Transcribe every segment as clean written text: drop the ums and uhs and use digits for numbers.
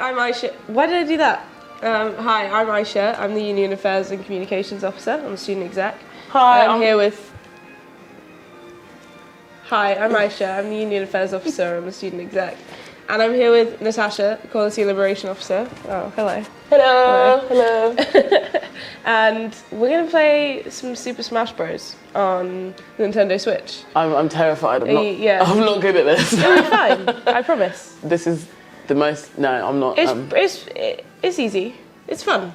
I'm Aysha. Why did I do that? Hi, I'm Aysha. I'm the Union Affairs and Communications Officer. I'm a student exec. Hi, I'm here with... Hi, I'm Aysha. I'm the Union Affairs Officer. I'm a student exec. And I'm here with Natasha, Quality and Liberation Officer. Oh, hello. Hello. And we're going to play some Super Smash Bros. On Nintendo Switch. I'm terrified. I'm not good at this. You'll be fine, I promise. This is the most... No, I'm not. It's easy. It's fun.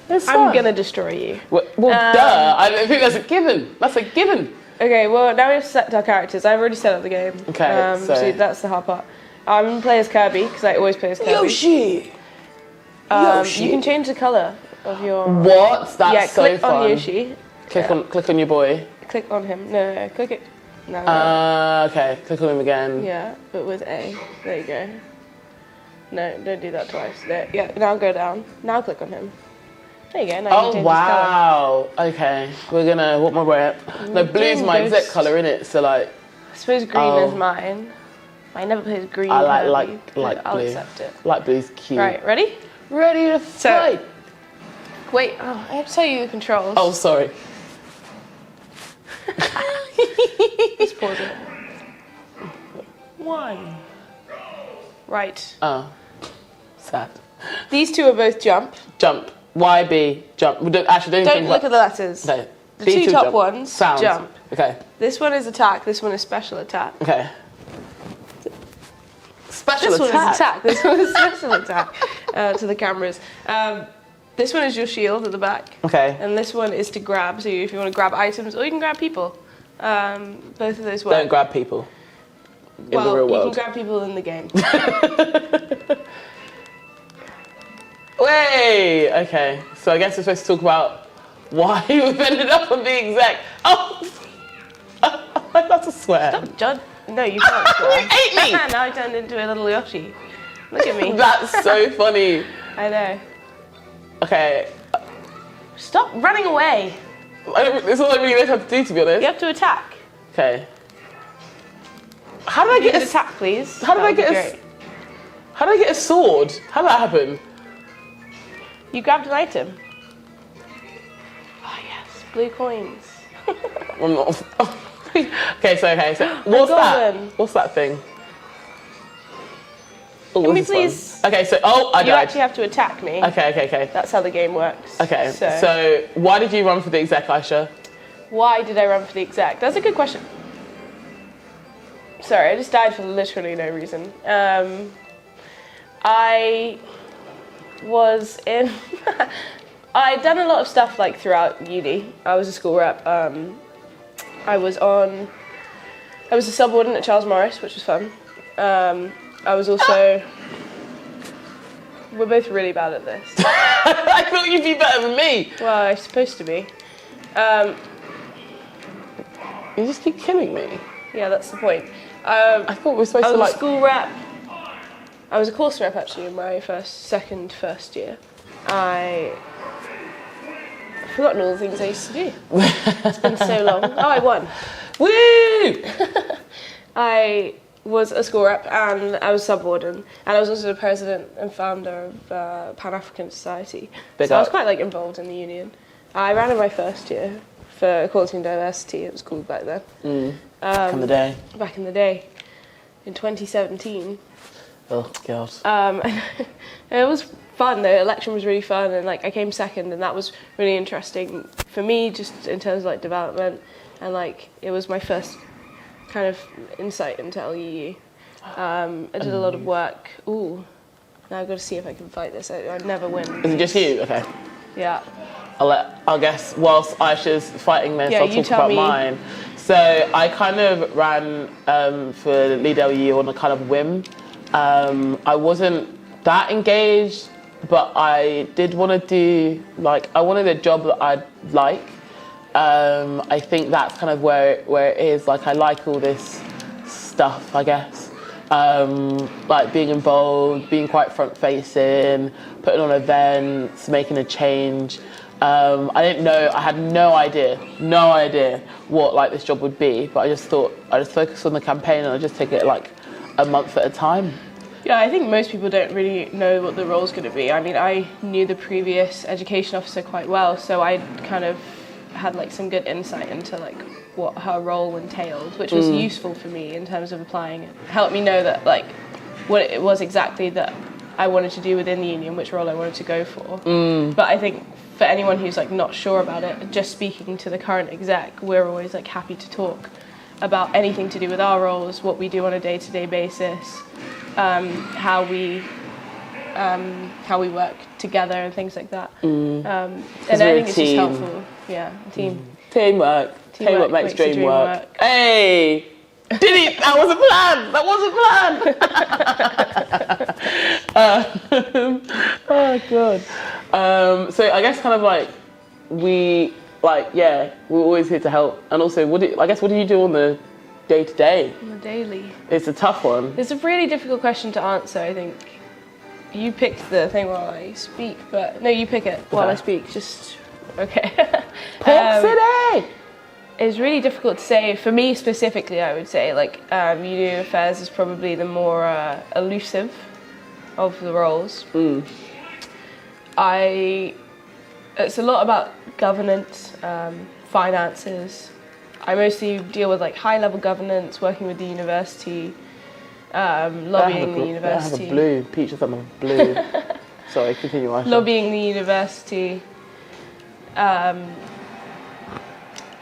It's I'm fun. going to destroy you. Well, duh. I think that's a given. That's a given. Okay, well, now we have to select our characters. I've already set up the game. Okay, so that's the hard part. I'm going to play as Kirby, because I always play as Kirby. Yoshi! You can change the colour of your... What? That's so click fun. on Yoshi. Click on your boy. Click on him. No, click it. No. Okay, click on him again. Yeah, but with A. There you go. No, don't do that twice. There. Yeah, now go down. Now click on him. There you go. Now you can change his colour. Okay, we're gonna walk my way up. No, blue's my exec colour, innit? So like... I suppose green is mine. I never played green. I like blue. I'll accept it. Light blue's cute. Right, ready? Ready to fight. Wait, I have to tell you the controls. Oh, sorry. Let's pause it. 1. Right. Oh, sad. These two are both jump. Jump. YB. Jump. Actually, don't look at the letters. No. The two top ones. Sounds. Jump. Okay. This one is attack. This one is special attack. Okay. Special this attack. One is attack. This one is special attack. To the cameras. This one is your shield at the back. Okay. And this one is to grab. So if you want to grab items, or you can grab people. Both of those work. Don't grab people. In the real world. You can grab people in the game. Wait. Okay. So I guess we're supposed to talk about why we've ended up on the exec. Oh. That's a swear. Stop, John. No, you can't swear. You ate me. Now I turned into a little Yoshi. Look at me. That's so funny. I know. Okay. Stop running away. It's all I really know how to do, to be honest. You have to attack. Okay. How did I get a attack, please? How did I get a sword? How did that happen? You grabbed an item. Oh yes, blue coins. I'm not. Okay, so what's that? What's that thing? Oh, Can we please? Okay, so I died. You actually have to attack me. Okay. That's how the game works. Okay, so why did you run for the exec, Aysha? Why did I run for the exec? That's a good question. Sorry, I just died for literally no reason. I was in... I'd done a lot of stuff like throughout uni. I was a school rep. I was a subordinate at Charles Morris, which was fun. I was also... We're both really bad at this. I thought you'd be better than me. Well, I'm supposed to be. You just keep killing me. Yeah, that's the point. I thought we were supposed to I was a school rep. I was a course rep actually in my first year. I've forgotten all the things I used to do. It's been so long. Oh, I won. Woo! I was a school rep and I was subwarden, and I was also the president and founder of Pan-African Society. I was quite involved in the union. I ran in my first year for Equality and Diversity. It was called back then. Back in the day. Back in the day, in 2017. Oh God. It was fun. The election was really fun, and I came second, and that was really interesting for me, just in terms of development, and it was my first kind of insight into LUU. I did a lot of work. Ooh, now I've got to see if I can fight this. I never win. Is it just you? Okay. Yeah. I'll guess whilst Aisha's fighting this, I'll talk about mine. So I kind of ran for LeadLUU on a kind of whim. I wasn't that engaged, but I did want to do I wanted a job that I'd like. I think that's kind of where it is. I like all this stuff, I guess. Being involved, being quite front-facing, putting on events, making a change. I didn't know. I had no idea what this job would be. But I just thought I just focus on the campaign and I just take it a month at a time. Yeah, I think most people don't really know what the role's going to be. I mean, I knew the previous education officer quite well, so I kind of had like some good insight into like what her role entailed, which was useful for me in terms of applying. It helped me know that like what it was exactly that I wanted to do within the union, which role I wanted to go for. But I think for anyone who's like not sure about it, just speaking to the current exec, we're always like happy to talk about anything to do with our roles, what we do on a day-to-day basis, how we work together and things like that. And I think it's just helpful. Yeah, Teamwork makes dream work. Hey! Did it? That was a plan. Oh god. So I guess kind of like we're always here to help. And also, what do you do on the day-to-day? On the daily. It's a tough one. It's a really difficult question to answer. I think you picked the thing while I speak, but no, you pick it while I speak. Just okay. Port City. It's really difficult to say. For me specifically, I would say like media affairs is probably the more elusive of the roles. It's a lot about governance, finances. I mostly deal with like high-level governance, working with the university, lobbying the university. I have a blue. Peach has something blue. Sorry, continue, Aysha. Lobbying the university.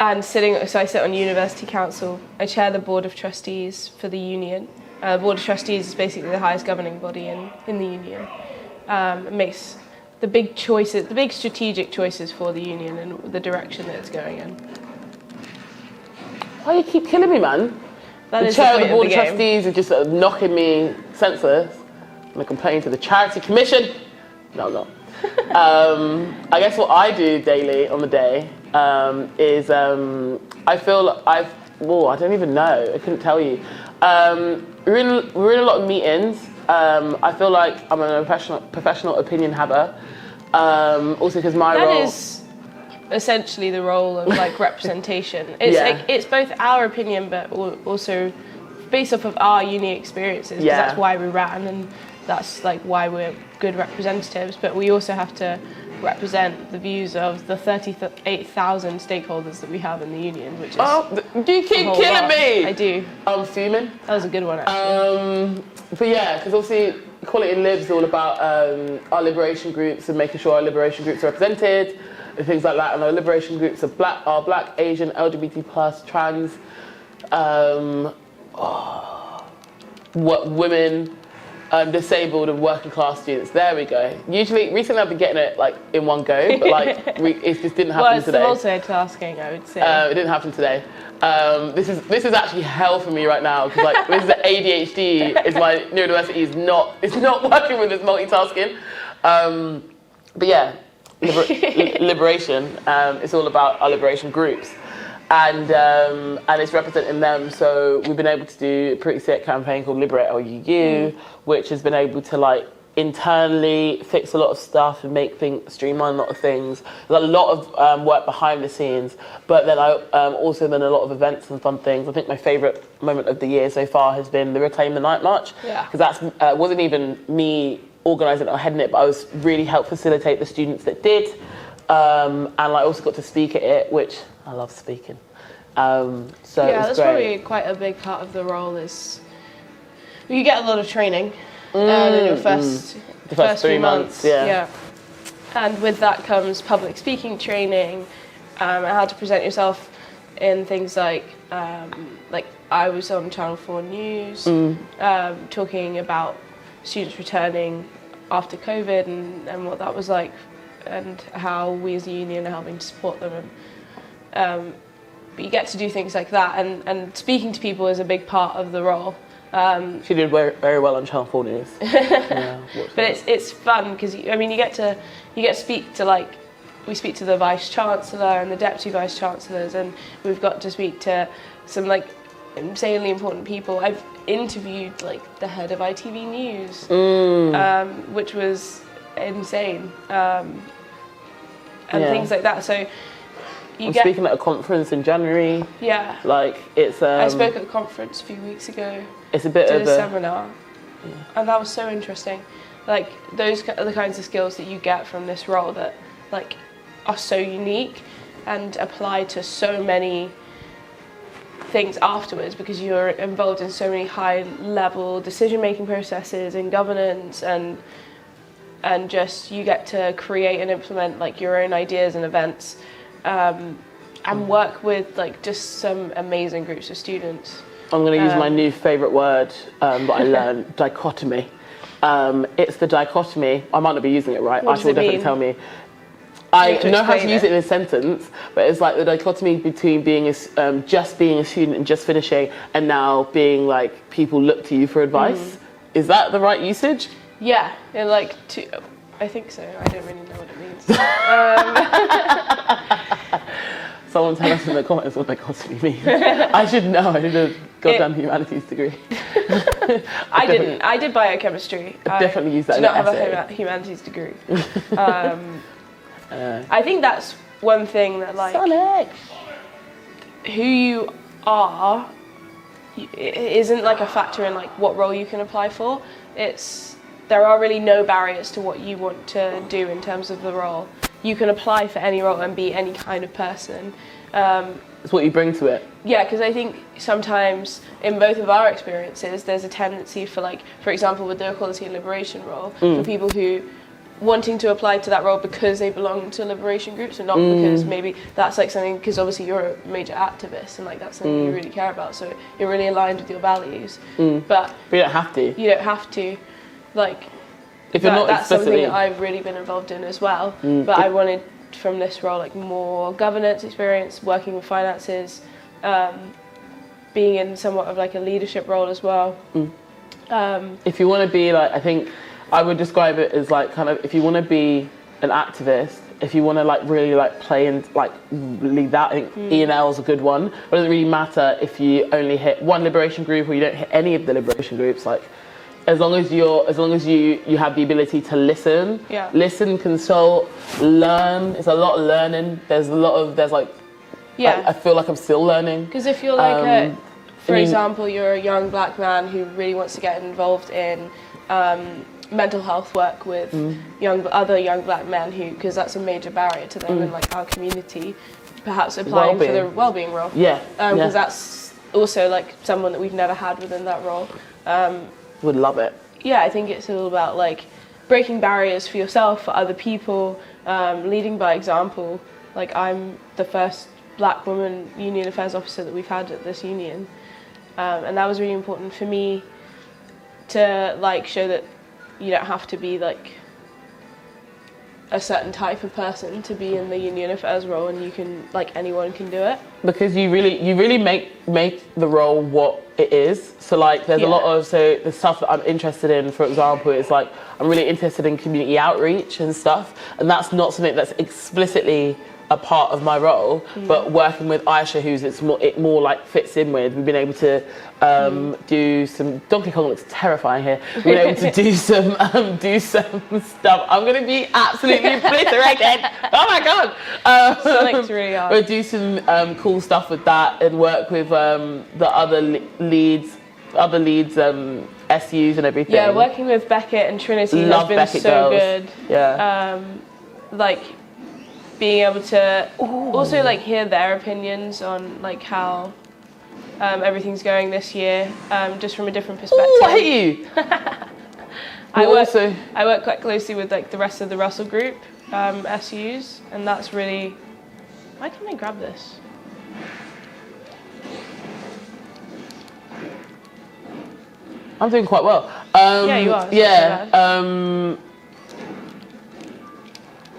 And so I sit on University Council. I chair the Board of Trustees for the union. The Board of Trustees is basically the highest governing body in the union. It makes the big strategic choices for the union and the direction that it's going in. Why you keep killing me, man? The chair of the Board of Trustees is just knocking me senseless. I'm going to complain to the Charity Commission. No, I'm not. I guess what I do daily on the day is I feel I don't even know. I couldn't tell you. We're in a lot of meetings. I feel like I'm a professional opinion haver. Also because my role... That is essentially the role of like representation. It's like, it's both our opinion but also based off of our uni experiences, because that's why we ran and that's like why we're good representatives, but we also have to represent the views of the 38,000 stakeholders that we have in the union, which is... Oh, you keep killing me! I do. I'm fuming. That was a good one, actually. But yeah, because obviously Equality in Lib's all about our liberation groups and making sure our liberation groups are represented and things like that, and our liberation groups are black, Asian, LGBT+, trans, women, disabled and working class students. There we go. Recently I've been getting it like in one go, but like it just didn't happen today. Well, it's multitasking, I would say. It didn't happen today. This is actually hell for me right now, because like this is the ADHD. Is my neurodiversity is not working with this multitasking. But yeah, liberation. It's all about our liberation groups. And it's representing them, so we've been able to do a pretty sick campaign called Liberate LUU, which has been able to like internally fix a lot of stuff and streamline a lot of things. There's a lot of work behind the scenes, but then I also done a lot of events and fun things. I think my favourite moment of the year so far has been the Reclaim the Night March, because that's wasn't even me organising it or heading it, but I was really helped facilitate the students that did, and I also got to speak at it, which I love speaking. So that's probably quite a big part of the role. Is you get a lot of training in your first 3 months. Yeah. And with that comes public speaking training, how to present yourself in things like I was on Channel 4 News, talking about students returning after COVID and what that was like, and how we as a union are helping to support them. But you get to do things like that, and speaking to people is a big part of the role. She did very well on Channel 4 News. But it's fun because you get to speak to we speak to the Vice Chancellor and the Deputy Vice Chancellors, and we've got to speak to some insanely important people. I've interviewed the head of ITV News, which was insane, and things like that. So I'm speaking at a conference in January. Yeah. It's. I spoke at a conference a few weeks ago. It's a bit of a seminar. And that was so interesting. Like, those are the kinds of skills that you get from this role that, like, are so unique and apply to so many things afterwards, because you're involved in so many high-level decision-making processes and governance, and just you get to create and implement like your own ideas and events, and work with like just some amazing groups of students. I'm going to use my new favourite word that I learned, dichotomy. It's the dichotomy. I might not be using it right. Aysha will definitely tell me. I know how to use it in a sentence, but it's like the dichotomy between being just being a student and just finishing, and now being like people look to you for advice. Is that the right usage? Yeah, and like I think so. I don't really know what it means. Someone tell us in the comments what dichotomy means. I should know. I did a goddamn humanities degree. I didn't. I did biochemistry. I definitely used that. I do not have a humanities degree. I think that's one thing that, like, Sonic. who you are it isn't like a factor in like what role you can apply for. There are really no barriers to what you want to do in terms of the role. You can apply for any role and be any kind of person. It's what you bring to it. Yeah, because I think sometimes in both of our experiences, there's a tendency for, like, for example, with the equality and liberation role, for people who wanting to apply to that role because they belong to liberation groups and not because maybe that's like something, because obviously you're a major activist and like that's something you really care about, so you're really aligned with your values. But you don't have to. You don't have to. Like, if you're not that's explicitly... something that I've really been involved in as well. But I wanted from this role like more governance experience, working with finances, being in somewhat of like a leadership role as well. If you want to be like, I think I would describe it as like kind of, if you want to be an activist, if you want to like really like play and like lead that, I think E&L is a good one. But it doesn't really matter if you only hit one liberation group or you don't hit any of the liberation groups. Like, as long as you have the ability to listen, consult, learn. It's a lot of learning. There's like, I feel like I'm still learning. Because if you're like for example, you're a young black man who really wants to get involved in mental health work with other young black men, because that's a major barrier to them in like our community, perhaps applying for the wellbeing role. Because that's also like someone that we've never had within that role. Would love it. Yeah, I think it's all about like breaking barriers for yourself, for other people, leading by example. Like, I'm the first black woman union affairs officer that we've had at this union, and that was really important for me to like show that you don't have to be like a certain type of person to be in the union affairs role, and you can, like, anyone can do it. Because you really make the role what it is. So like there's a lot of, so the stuff that I'm interested in, for example, is like I'm really interested in community outreach and stuff, and that's not something that's explicitly a part of my role, but working with Aysha, who's it more like fits in with, we've been able to do some, Donkey Kong looks terrifying here, we've been able to do some stuff. I'm going to be absolutely obliterated. Oh my god. Sonic's really hard. We'll do some cool stuff with that and work with the other leads, SUs and everything. Yeah, working with Beckett and Trinity has been Beckett so girls. good. Yeah. Like, being able to also like hear their opinions on like how everything's going this year, just from a different perspective. Oh, I hate you. I work quite closely with like the rest of the Russell Group SUs, and that's really. Why can't I grab this? I'm doing quite well. Yeah, you are. Yeah.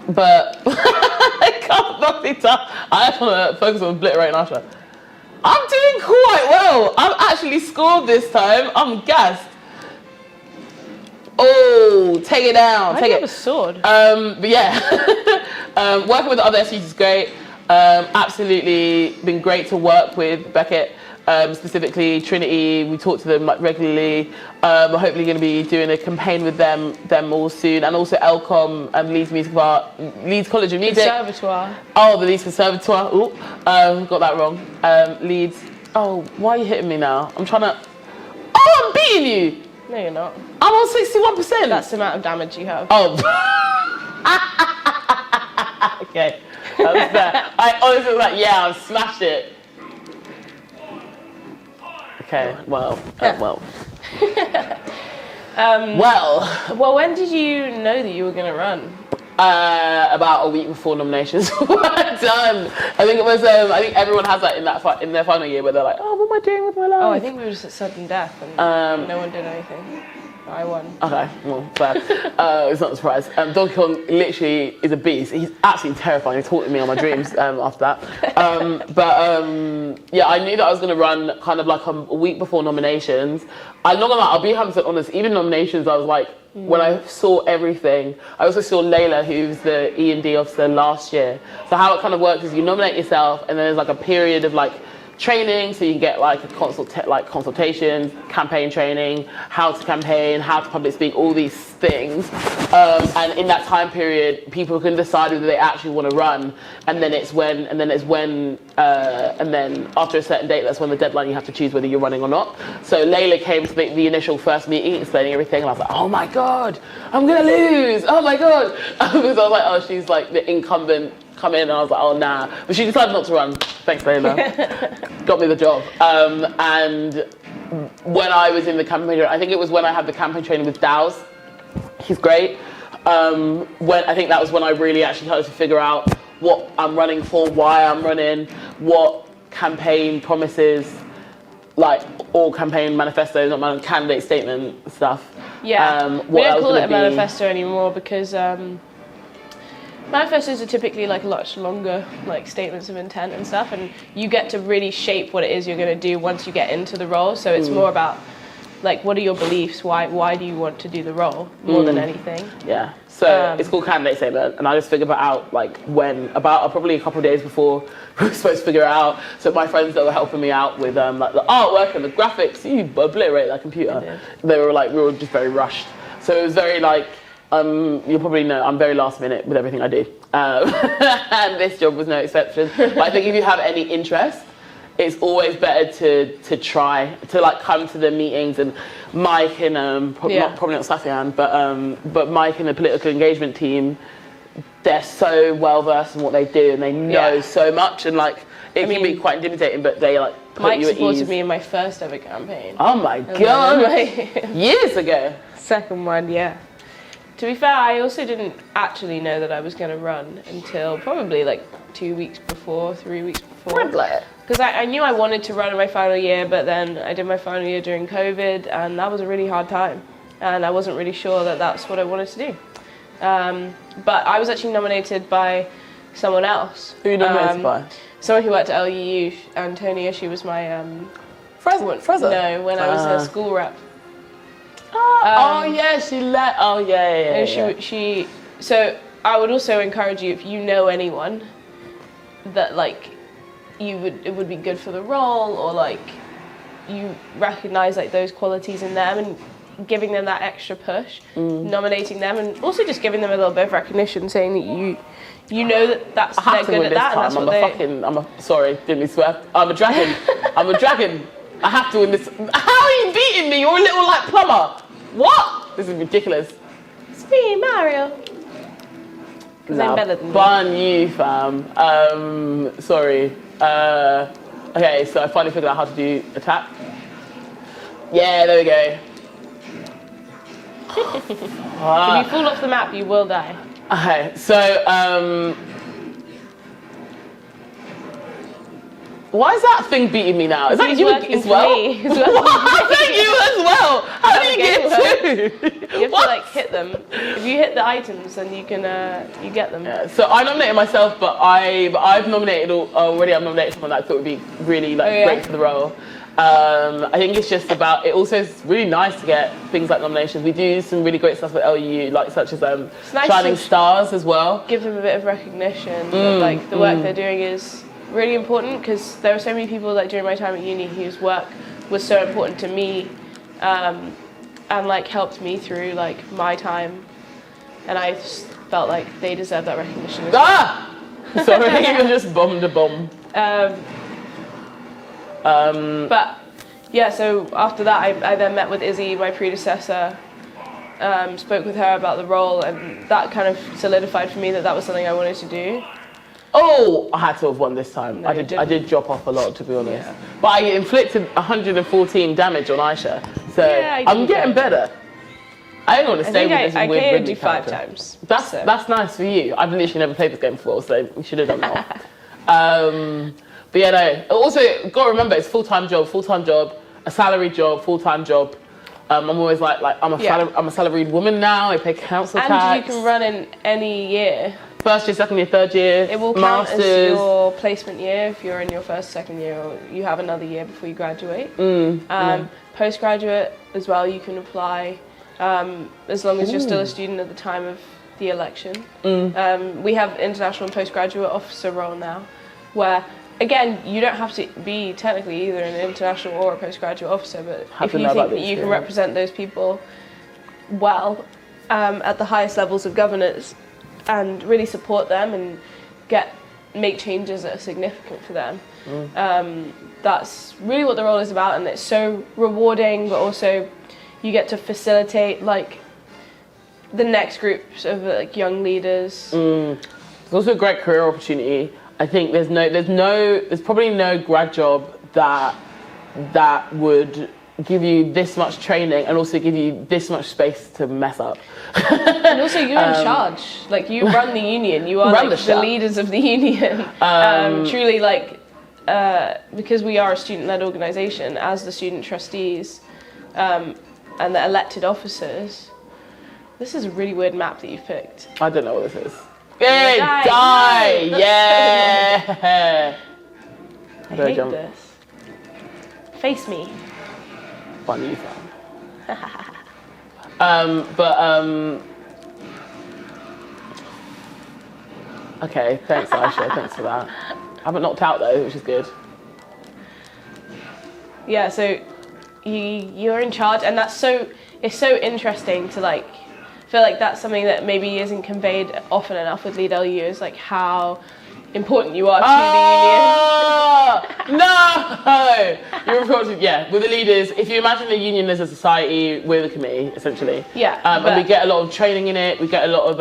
But I can't multitask. I just want to focus on obliterating Aysha. I'm doing quite well. I've actually scored this time. I'm gassed. Oh, take it down. I have a sword. But yeah, working with the other SUs is great. Absolutely been great to work with Beckett. Specifically Trinity, we talk to them like regularly. We're hopefully going to be doing a campaign with them all soon, and also LCOM and Leeds Music Bar, Leeds College of Music. Conservatoire. Oh, the Leeds Conservatoire. Oh, got that wrong. Leeds. Oh, why are you hitting me now? I'm trying to. Oh, I'm beating you. No, you're not. I'm on 61%. That's the amount of damage you have. Oh. Okay. That was fair. I honestly was like, yeah, I've smashed it. Okay, well. Well, when did you know that you were going to run? About a week before nominations were done. I think it was. I think everyone has that in their final year where they're like, "Oh, what am I doing with my life?" Oh, I think we were just at sudden death and no one did anything. I won. Okay, well, fair. It's not a surprise. Donkey Kong literally is a beast. He's absolutely terrifying. He talked to me on my dreams after that. Yeah, I knew that I was going to run kind of like a week before nominations. I'm not gonna lie, I'll be 100% honest. Even nominations, I was like, when I saw everything, I also saw Layla, who's the E&D officer last year. So how it kind of works is you nominate yourself, and then there's like a period of like training, so you can get like a consultations, campaign training, how to campaign, how to public speak, all these things. And in that time period, people can decide whether they actually want to run, and then after a certain date, that's when the deadline, you have to choose whether you're running or not. So Layla came to the initial first meeting, explaining everything, and I was like, oh my god, I'm gonna lose, oh my god. Because I was like, oh, she's like the incumbent. Come in, and I was like, oh nah, but she decided not to run. Thanks, Layla. Got me the job. And when I was in the campaign, I think it was when I had the campaign training with Dow's. He's great. When I think that was when I really actually started to figure out what I'm running for, why I'm running, what campaign promises, like all campaign manifestos, not candidate statement stuff. Yeah, we don't call it a manifesto anymore because. Manifestos are typically like much longer, like statements of intent and stuff, and you get to really shape what it is you're going to do once you get into the role. So it's more about like, what are your beliefs? Why do you want to do the role more than anything? Yeah. So it's called candidate statement, and I just figured that out like probably a couple of days before we were supposed to figure it out. So my friends that were helping me out with like the artwork and the graphics, you obliterate that computer. They were like, we were just very rushed. So it was very like. You'll probably know I'm very last minute with everything I do, and this job was no exception. But I think if you have any interest, it's always better to try to like come to the meetings. And Mike and probably not Safian, but Mike and the political engagement team, they're so well versed in what they do, and they know so much, and like it can be quite intimidating, but they like put Mike you at ease. supported me in my first ever campaign. Oh my god! Years ago. Second one, yeah. To be fair, I also didn't actually know that I was going to run until probably like 2 weeks before, 3 weeks before. Because I knew I wanted to run in my final year, but then I did my final year during COVID, and that was a really hard time. And I wasn't really sure that that's what I wanted to do. But I was actually nominated by someone else. Who you nominated by? Someone who worked at LUU, Antonia. She was my... Frezza? No, when I was a school rep. Oh yeah, she let. Oh yeah. She. So I would also encourage you, if you know anyone that like it would be good for the role, or like you recognise like those qualities in them, and giving them that extra push, nominating them, and also just giving them a little bit of recognition, saying that you know that they're good at that, and that's what sorry, didn't mean to swear. I'm a dragon. I'm a dragon. I have to win this. How are you beating me? You're a little like plumber. What? This is ridiculous. It's me, Mario. Because I'm better than you. Bun you, fam. Sorry. Okay, so I finally figured out how to do attack. Yeah, there we go. If you fall off the map, you will die. Okay, so why is that thing beating me now? Is that you as well? Is that you as well? How do you get two? You have to like hit them. If you hit the items, then you can you get them. Yeah, so I nominated myself, but I've nominated already. I've nominated someone that I thought would be really like great for the role. I think it's just about. It also is really nice to get things like nominations. We do some really great stuff with LUU, like such as nice Shining Stars as well. Give them a bit of recognition. Like the work they're doing is really important, because there were so many people like during my time at uni whose work was so important to me, and like helped me through like my time, and I just felt like they deserve that recognition as well. Sorry, you just bombed a bomb. But Yeah, so after that, I then met with Izzy, my predecessor, spoke with her about the role, and that kind of solidified for me that that was something I wanted to do. Oh, I had to have won this time. No, I did drop off a lot, to be honest. Yeah. But I inflicted 114 damage on Aysha, so Yeah, I'm getting better. I don't want to stay with this I weird KO'd Ridley you 5 character. times. That's nice for you. I've literally never played this game before, so you should have done that. But yeah, no. Also, got to remember, it's full-time job, a salaried job, full-time job. I'm always like I'm a salaried woman now. I pay council tax. And you can run in any year. First year, second year, third year. It will count as your placement year if you're in your first, second year, or you have another year before you graduate. Postgraduate as well, you can apply as long as you're still a student at the time of the election. We have international and postgraduate officer role now, where again you don't have to be technically either an international or a postgraduate officer, but if you think that you can represent those people well at the highest levels of governance and really support them and make changes that are significant for them. That's really what the role is about, and it's so rewarding, but also you get to facilitate like the next groups of like young leaders. It's also a great career opportunity. I think there's probably no grad job that would give you this much training and also give you this much space to mess up. And also you're in charge. Like you run the union. You are like the leaders of the union. Truly, like because we are a student-led organisation, as the student trustees and the elected officers. This is a really weird map that you've picked. I don't know what this is. Yay, die! No, Yeah! I hate this. Face me. Fun you found. Okay, thanks Aysha, thanks for that. I haven't knocked out though, which is good. Yeah, so you're in charge, and it's so interesting to like feel like that's something that maybe isn't conveyed often enough with LeadLUU, is like how important you are to the union. No! You're reporting, with the leaders. If you imagine the union as a society, we're the committee, essentially. Yeah. And we get a lot of training in it, we get a lot of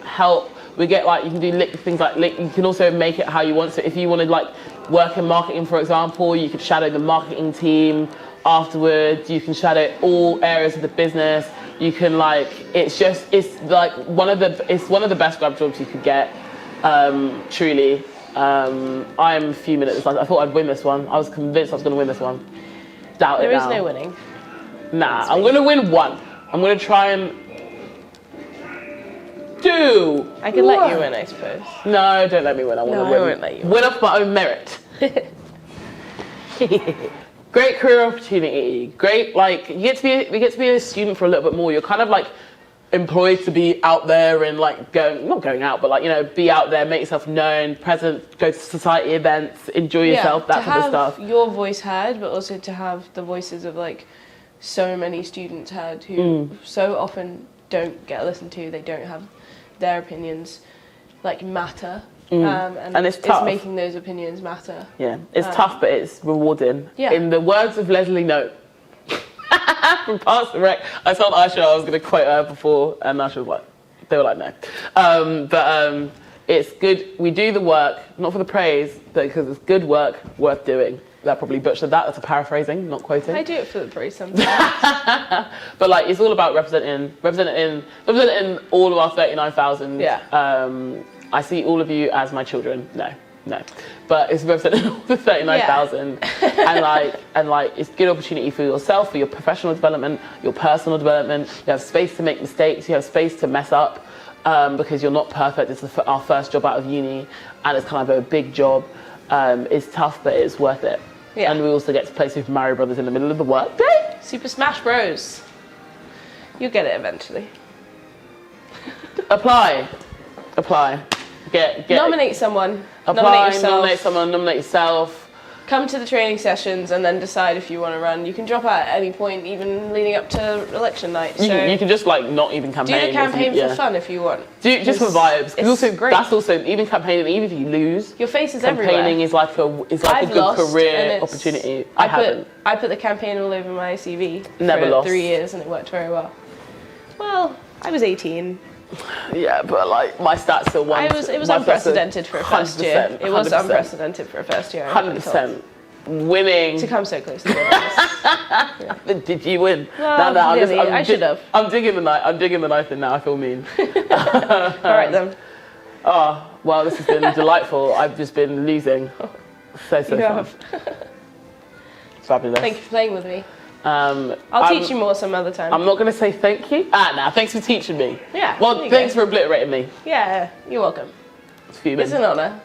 help. We get like, you can do things like, you can also make it how you want. So if you want to like work in marketing, for example, you could shadow the marketing team afterwards. You can shadow all areas of the business. You can like, it's like one of the best grad jobs you could get, truly. I'm a few minutes, I thought I'd win this one. I was convinced I was going to win this one. Doubt it now. There is no winning. Nah, I'm going to win one. I'm going to try and do. I can let you win, I suppose. No, don't let me win. I want to win. I won't let you win off my own merit. Great career opportunity. Great, like we get to be a student for a little bit more. You're kind of like employed to be out there and like not going out, but like, you know, be out there, make yourself known, present, go to society events, enjoy yourself, that type of stuff. To have your voice heard, but also to have the voices of like so many students heard who so often don't get listened to. They don't have their opinions like matter. And it's tough. It's making those opinions matter. Yeah, it's tough, but it's rewarding. Yeah. In the words of LeadLUU from Past the Rec, I told Aysha I was going to quote her before, and Aysha was like, they were like, no. It's good. We do the work, not for the praise, but because it's good work worth doing. That probably butchered that. That's a paraphrasing, not quoting. I do it for the praise sometimes. But like, it's all about representing all of our 39,000. Yeah. I see all of you as my children. No. But it's representing all the 39,000, and like it's a good opportunity for yourself, for your professional development, your personal development. You have space to make mistakes. You have space to mess up because you're not perfect. It's our first job out of uni, and it's kind of a big job. It's tough, but it's worth it. Yeah. And we also get to play Super Mario Brothers in the middle of the workday. Super Smash Bros. You'll get it eventually. Apply. Get Nominate someone. Apply, nominate someone, nominate yourself. come to the training sessions and then decide if you want to run. You can drop out at any point, even leading up to election night. So you can just like not even campaign. Do the campaign for fun if you want. Do just for vibes. It's also great. That's also even campaigning. Even if you lose, your face is everywhere. Campaigning is like a good career opportunity. I put the campaign all over my CV. Never for lost. 3 years and it worked very well. Well, I was 18. Yeah, but like my stats are one. It was unprecedented for a first year. It was 100%. unprecedented for a first year. 100%. Winning. To come so close to it. But did you win? Well, no, really, I should have. I'm digging the knife. I'm digging the knife in now. I feel mean. All right then. Oh well, this has been delightful. I've just been losing. So fun. Fabulous. Thank you for playing with me. I'll teach you more some other time. I'm not going to say thank you. Thanks for teaching me. Yeah. Well, thanks for obliterating me. Yeah, you're welcome. It's an honour.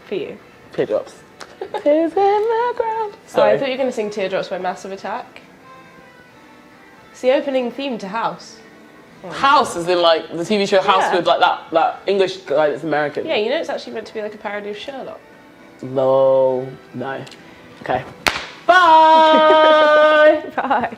For you. Teardrops. Tears in the ground. Sorry. Oh, I thought you were going to sing Teardrops by Massive Attack. It's the opening theme to House. House is in like the TV show House with like that English guy that's American. Yeah, you know it's actually meant to be like a parody of Sherlock. No. Okay. Bye! Bye.